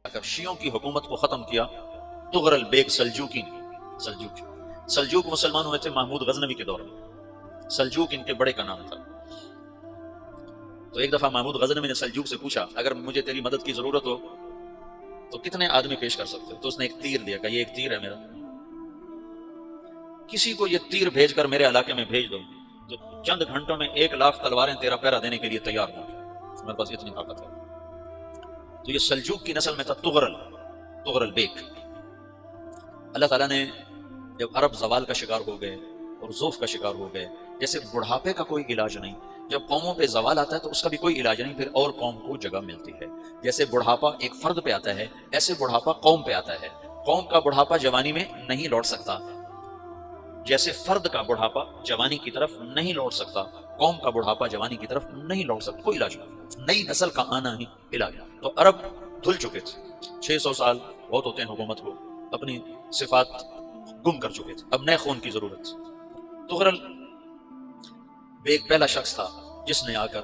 اگر شیعوں کی حکومت کو ختم کیا تغرل بیگ سلجوکی نے، سلجوک مسلمان ہوئے تھے محمود غزنوی کے دور میں، سلجوک ان کے بڑے کا نام تھا۔ تو ایک دفعہ محمود غزنوی نے سلجوک سے پوچھا اگر مجھے تیری مدد کی ضرورت ہو تو کتنے آدمی پیش کر سکتے ہو؟ تو اس نے ایک تیر دیا، کہ یہ ایک تیر ہے میرا، کسی کو یہ تیر بھیج کر میرے علاقے میں بھیج دو تو چند گھنٹوں میں 1,00,000 تلواریں تیرا پہرا دینے کے لیے تیار ہوں گی، میرے پاس اتنی طاقت ہے۔ تو یہ سلجوک کی نسل میں تھا تغرل بیگ۔ اللہ تعالیٰ نے جب عرب زوال کا شکار ہو گئے اور ضعف کا شکار ہو گئے، جیسے بڑھاپے کا کوئی علاج نہیں، جب قوموں پہ زوال آتا ہے تو اس کا بھی کوئی علاج نہیں، پھر اور قوم کو جگہ ملتی ہے۔ جیسے بڑھاپا ایک فرد پہ آتا ہے، ایسے بڑھاپا قوم پہ آتا ہے۔ قوم کا بڑھاپا جوانی میں نہیں لوٹ سکتا، جیسے فرد کا بڑھاپا جوانی کی طرف نہیں لوٹ سکتا، قوم کا بڑھاپا جوانی کی طرف نہیں لوٹ سکتا، کوئی علاج نہیں، نئی نسل کا آنا ہی علاج۔ تو عرب دھل چکے تھے، 600 سال بہت ہوتے ہیں حکومت کو، اپنی صفات گم کر چکے تھے، اب نئے خون کی ضرورت تھی۔ تغرل بیگ پہلا شخص تھا جس نے آ کر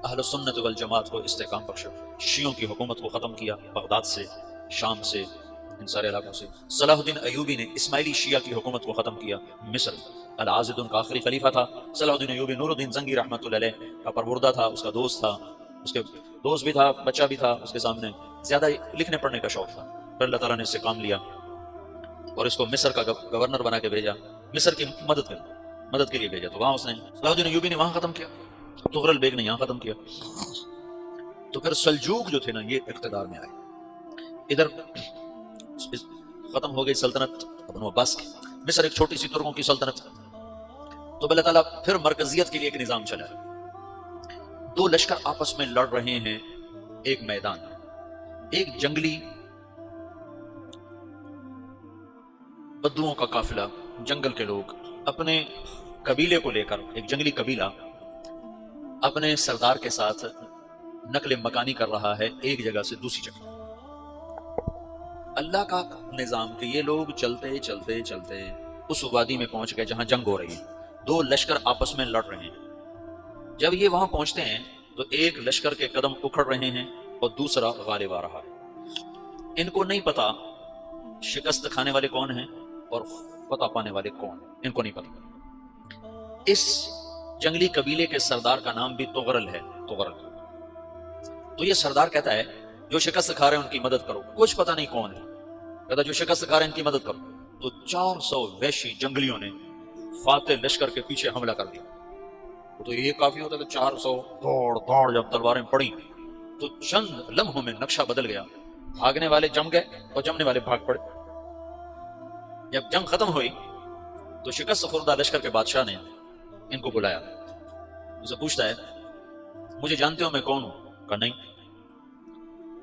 اہل سنت والجماعت کو استحکام بخشا، شیعوں کی حکومت کو ختم کیا، بغداد سے، شام سے، ان سارے علاقوں سے۔ صلاح الدین ایوبی نے اسماعیلی شیعہ کی حکومت کو ختم کیا، مصر، العازد ان کا آخری خلیفہ تھا صلاح الدین ایوبی، نور الدین زنگی رحمۃ اللہ علیہ کا پروردہ تھا، اس کا دوست تھا، اس کے دوست بھی تھا، بچہ بھی تھا اس کے سامنے، زیادہ لکھنے پڑھنے کا شوق تھا، پھر اللہ تعالیٰ نے اس سے کام لیا اور اس کو مصر کا گورنر بنا کے بھیجا، مصر کی مدد کے لیے بھیجا، تو وہاں اس نے صلاح الدین ایوبی نے وہاں ختم کیا، تغرل بیگ نے یہاں ختم کیا۔ تو پھر سلجوق جو تھے نا یہ اقتدار میں آئے، ادھر ختم ہو گئی سلطنت ابن عباس کی، مصر ایک چھوٹی سی ترکوں کی سلطنت، تو اللہ تعالیٰ پھر مرکزیت کے لیے ایک نظام چلا، دو لشکر آپس میں لڑ رہے ہیں ایک میدان میں، ایک جنگلی بدوؤں کا قافلہ، جنگل کے لوگ اپنے قبیلے کو لے کر، ایک جنگلی قبیلہ اپنے سردار کے ساتھ نقل مکانی کر رہا ہے ایک جگہ سے دوسری جگہ۔ اللہ کا نظام کہ یہ لوگ چلتے چلتے چلتے اس وادی میں پہنچ گئے جہاں جنگ ہو رہی ہے، دو لشکر آپس میں لڑ رہے ہیں۔ جب یہ وہاں پہنچتے ہیں تو ایک لشکر کے قدم اکھڑ رہے ہیں اور دوسرا غالب آ رہا ہے، ان کو نہیں پتا شکست کھانے والے کون ہیں اور فتح پانے والے کون ہیں، ان کو نہیں پتا۔ اس جنگلی قبیلے کے سردار کا نام بھی تغرل ہے، تغرل۔ تو یہ سردار کہتا ہے جو شکست کھا رہے ہیں ان کی مدد کرو، کچھ پتہ نہیں کون ہے، کہتا جو شکست کھا رہے ہیں ان کی مدد کرو۔ تو 400 وحشی جنگلیوں نے فاتح لشکر کے پیچھے حملہ کر دیا، تو یہ کافی ہوتا کہ 400 دوڑ جب تلواریں پڑی تو چند لمحوں میں نقشہ بدل گیا، بھاگنے والے جم گئے اور جمنے والے بھاگ پڑے۔ جب جنگ ختم ہوئی تو شکست خوردہ لشکر کے بادشاہ نے ان کو بلایا، اسے پوچھتا ہے مجھے جانتے ہو میں کون ہوں؟ کہا نہیں۔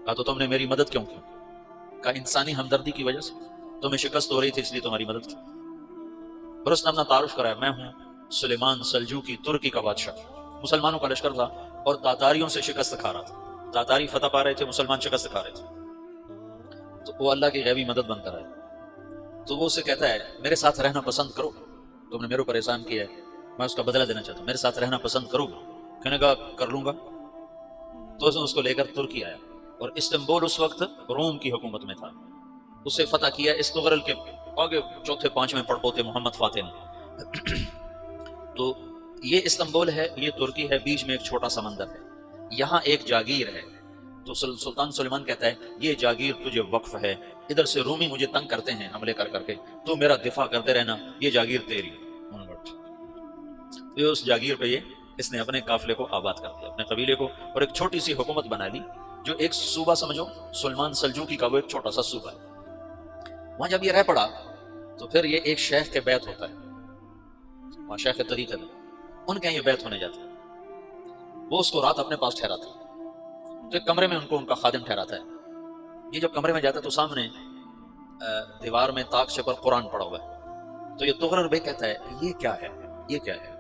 کہا تو تم نے میری مدد کیوں کی؟ کہا انسانی ہمدردی کی وجہ سے، تمہیں شکست ہو رہی تھی اس لیے تمہاری مدد کی۔ اور اس نے اپنا تعارف کرایا، میں ہوں سلیمان سلجوقی، ترکی کا بادشاہ، مسلمانوں کا لشکر تھا اور تاتاریوں سے شکست کھا رہا تھا، تاتاری فتح پا رہے تھے، مسلمان شکست کھا رہے تھے، تو وہ اللہ کی غیبی مدد بن کر آئے۔ تو وہ اسے کہتا ہے میرے ساتھ رہنا پسند کرو، تم نے میرے اوپر احسان کیا ہے، میں اس کا بدلہ دینا چاہتا ہوں، میرے ساتھ رہنا پسند کرو گا؟ کہنے کا کر لوں گا۔ تو اس کو لے کر ترکی آیا اور استنبول اس وقت روم کی حکومت میں تھا، اسے فتح کیا اس تغرل کے آگے چوتھے پانچویں پڑپوتے محمد فاتح نے۔ تو یہ استنبول ہے، یہ ترکی ہے، بیچ میں ایک چھوٹا سمندر ہے، یہاں ایک جاگیر ہے۔ تو سلطان سلیمان کہتا ہے یہ جاگیر تجھے وقف ہے، ادھر سے رومی مجھے تنگ کرتے ہیں حملے کر کر کے، تو میرا دفاع کرتے رہنا، یہ جاگیر تیری۔ تو اس جاگیر پہ اس نے اپنے قافلے کو آباد کر دیا، اپنے قبیلے کو، اور ایک چھوٹی سی حکومت بنا لی، جو ایک صوبہ سمجھو سلیمان سلجوقی کا، وہ ایک چھوٹا سا صوبہ ہے۔ وہاں جب یہ رہ پڑا تو پھر یہ ایک شیخ کے بیعت ہوتا ہے، وہاں شیخ طریقت ہے، ان کے یہ بیعت ہونے جاتا ہے، وہ اس کو رات اپنے پاس ٹھہراتا ہے، تو ایک کمرے میں ان کو ان کا خادم ٹھہراتا ہے۔ یہ جب کمرے میں جاتا ہے تو سامنے دیوار میں طاقچے پر قرآن پڑا ہوا ہے، تو یہ تغرل بیگ کہتا ہے یہ کیا ہے، یہ کیا ہے؟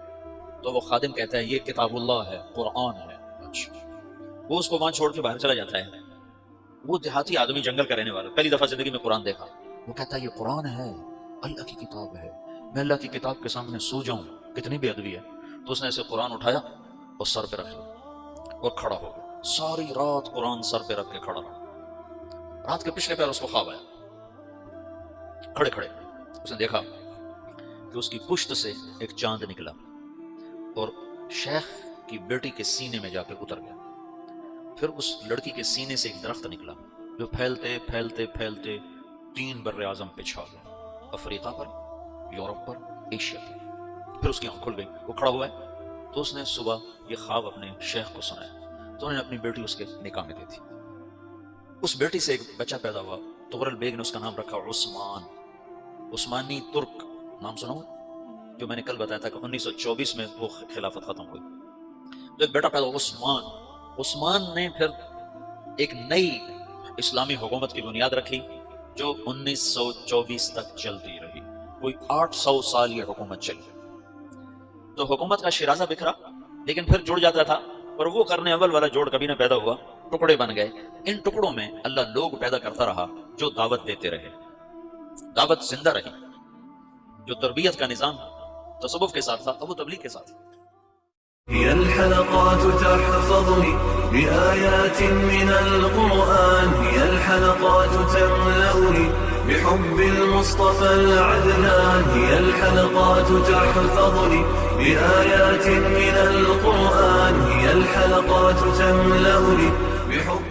تو وہ خادم کہتا ہے یہ کتاب اللہ ہے، قرآن ہے۔ وہ اس کو وہاں چھوڑ کے باہر چلا جاتا ہے۔ وہ دیہاتی آدمی، جنگل کا رہنے والا، پہلی دفعہ زندگی میں قرآن دیکھا، وہ کہتا ہے یہ قرآن ہے، اللہ کی کتاب ہے، میں اللہ کی کتاب کے سامنے سو جاؤں، کتنی بے ادبی ہے۔ تو اس نے اسے قرآن اٹھایا اور سر پہ رکھ لیا اور کھڑا ہو گیا، ساری رات قرآن سر پہ رکھ کے کھڑا رہا۔ رات کے پچھلے پہر اس کو خواب آیا، کھڑے کھڑے اس نے دیکھا کہ اس کی پشت سے ایک چاند نکلا اور شیخ کی بیٹی کے سینے میں جا کے اتر گیا. پھر اس لڑکی کے سینے سے ایک درخت نکلا جو پھیلتے پھیلتے پھیلتے 3 بر اعظم پہ چھا گیا، افریقہ پر، یورپ پر، ایشیا پر. پھر اس کی آنکھ کھل گئی، وہ کھڑا ہوا ہے. تو اس نے صبح یہ خواب اپنے شیخ کو سنایا تو انہوں نے اپنی بیٹی اس کے نکاح میں دی تھی. اس بیٹی سے ایک بچہ پیدا ہوا، تغرل بیگ نے اس کا نام رکھا عثمان، عثمانی ترک نام سنا ہو، جو میں نے کل بتایا تھا کہ 1924 میں وہ خلافت ختم ہوئی. تو ایک بیٹا پیدا ہوا عثمان. عثمان نے پھر ایک نئی اسلامی حکومت کی بنیاد رکھی جو 1924 تک چلتی رہی. کوئی 800 سال یہ حکومت چلی. تو حکومت کا شیرازہ بکھرا لیکن پھر جڑ جاتا تھا، اور وہ کرنے اول والا جوڑ کبھی نہ پیدا ہوا، ٹکڑے بن گئے. ان ٹکڑوں میں اللہ لوگ پیدا کرتا رہا جو دعوت دیتے رہے. دعوت زندہ رہی. جو تربیت کا نظام تصوف کے ساتھ تھا اب وہ تبلیغ کے ساتھ. هي الحلقات تحفظني بآيات من القرآن، هي الحلقات تملأني بحب المصطفى العدنان، هي الحلقات تحفظني بآيات من القرآن، هي الحلقات تملأني بحب